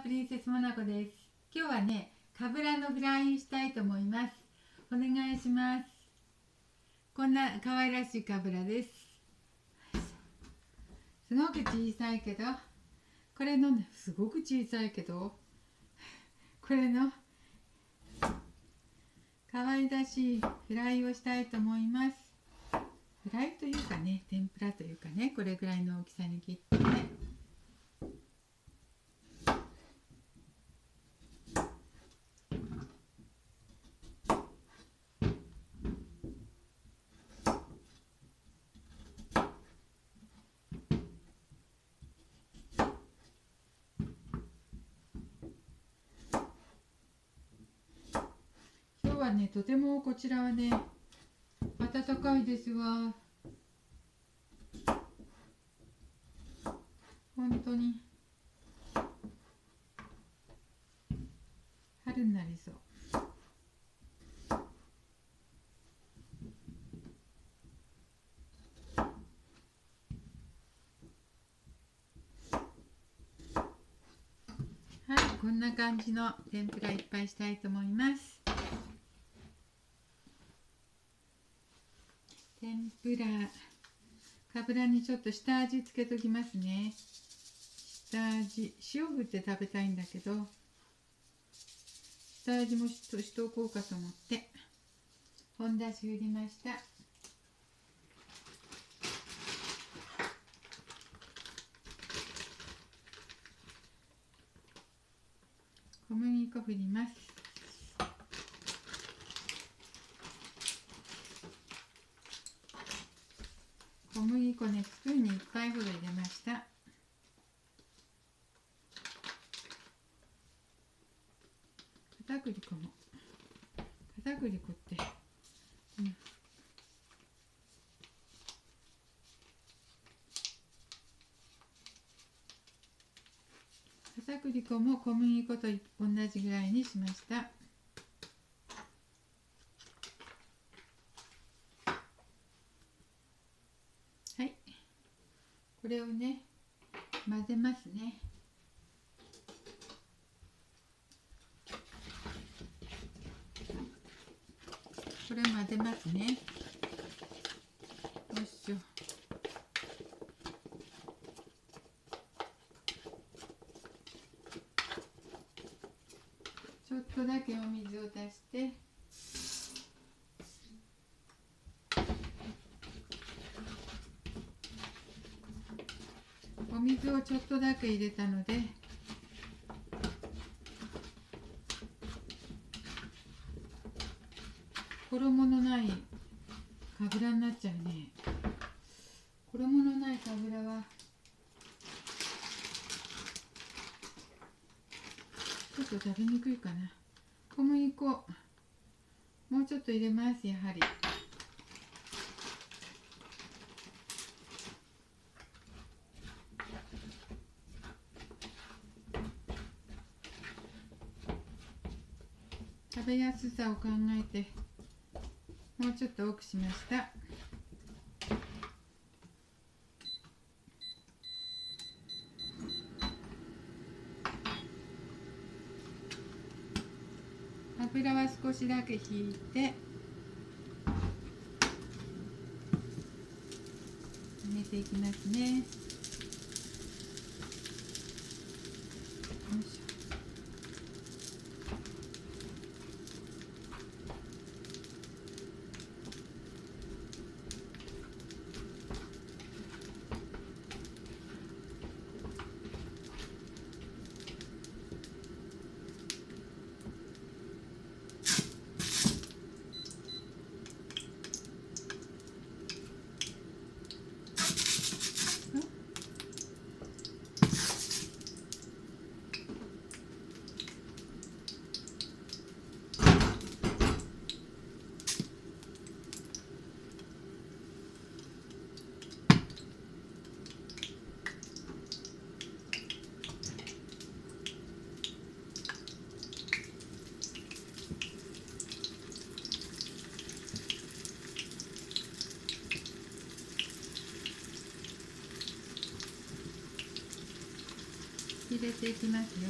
プリンセスモナコです。今日はね、かぶらのフライしたいと思います。お願いします。こんな可愛らしいかぶらです。すごく小さいけど、これのね、すごく小さいけど、これの可愛らしいフライをしたいと思います。フライというかね、天ぷらというかね、これぐらいの大きさに切ってね。今日はね、とてもこちらはね、暖かいですわ。本当に春になりそう。はい、こんな感じの天ぷらいっぱいしたいと思います。天ぷら、かぶらにちょっと下味つけときますね。下味、塩振って食べたいんだけど、下味もしておこうかと思って、本だし振りました。小麦粉振ります。小麦粉ね、スプーンに1杯ほど入れました。片栗粉も。片栗粉って、片栗粉も小麦粉と同じぐらいにしました。はい、これをね、混ぜますね。これ混ぜますね。よいしょ。ちょっとだけお水を足して、お水をちょっとだけ入れたので、衣のないかぶらになっちゃうね。衣のないかぶらはちょっと食べにくいかな。小麦粉もうちょっと入れます。やはり食べやすさを考えてもうちょっと多くしました。油は少しだけ引いて入れていきますね。よいしょ。入れていきますよ。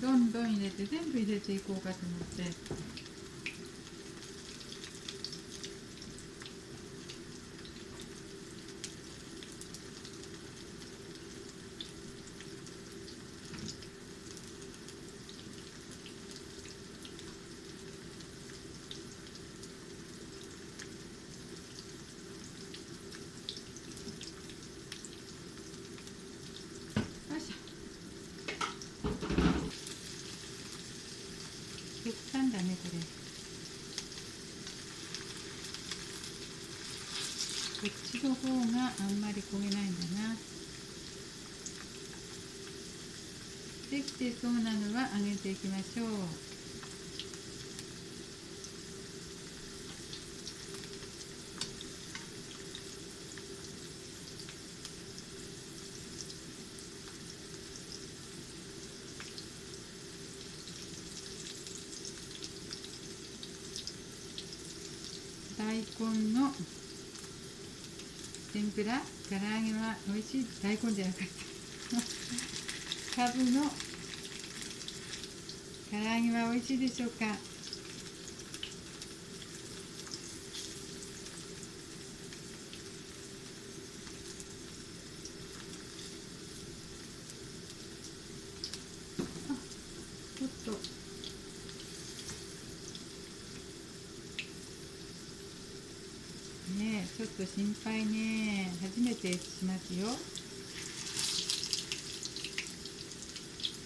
どんどん入れて、全部入れていこうかと思って。よいしょ。極端だねこれ。こっちの方があんまり焦げないんだな。できてそうなのは揚げていきましょう。大根の天ぷら、唐揚げは美味しい。大根じゃなかったかぶの唐揚げは美味しいでしょうか。ちょっとねえ、ちょっと心配ね。初めてしますよ。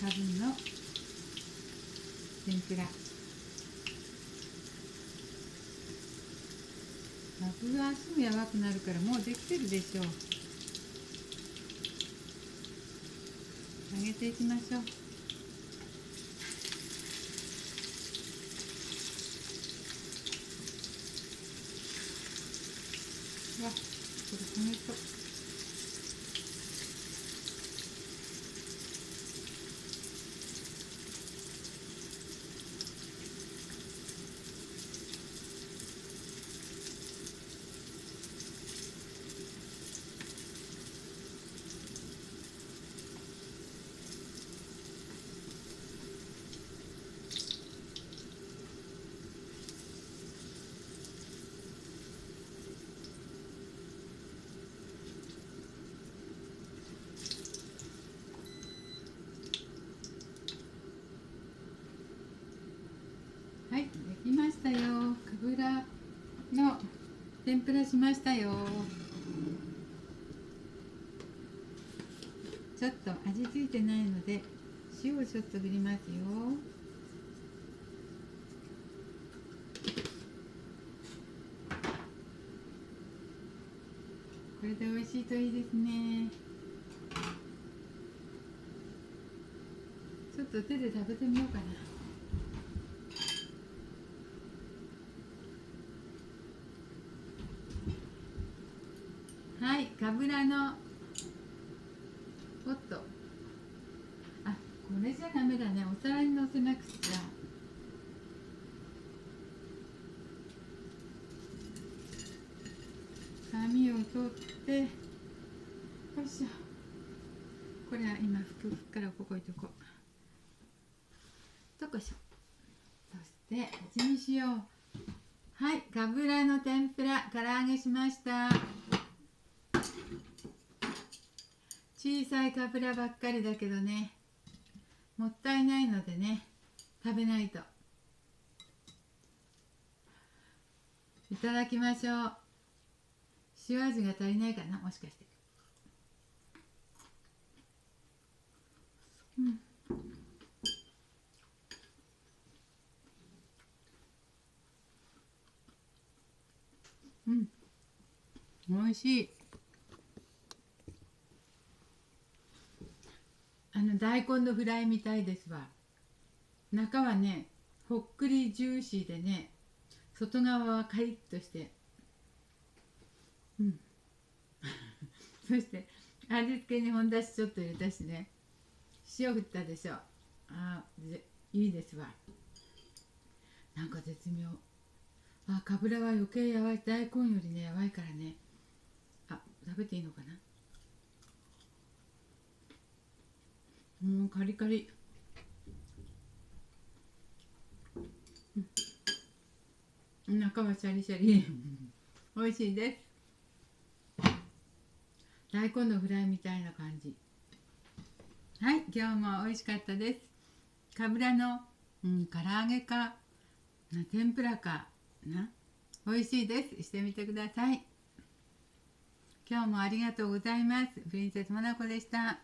かぶの天ぷら。かぶはすぐやばくなるからもうできてるでしょう。揚げていきましょう。わ、これ焦げそう。はい、できましたよ。かぶらの天ぷらしましたよ。ちょっと味付いてないので塩をちょっと振りますよ。これで美味しいといいですね。ちょっと手で食べてみようかな。はい、かぶらのおっと、あ、これじゃダメだね。お皿にのせなくちゃ。紙を取ってよいしょ。これは今拭くからここ置いとこう。どこしょ。そして味見しよう。はい、かぶらの天ぷら唐揚げしました。小さいかぶらばっかりだけどね、もったいないのでね、食べないと。いただきましょう。塩味が足りないかな、もしかして。美味しい。大根のフライみたいですわ。中はね、ほっくりジューシーでね、外側はカリッとして、そして味付けに本だしちょっと入れたしね、塩振ったでしょ。いいですわ。なんか絶妙。かぶらは余計やわい、大根よりねやわいからね。食べていいのかな。カリカリ。中はシャリシャリ。美味しいです。大根のフライみたいな感じ。はい、今日も美味しかったです。かぶらの、唐揚げか天ぷらかな、美味しいです。してみてください。今日もありがとうございます。プリンセスモナコでした。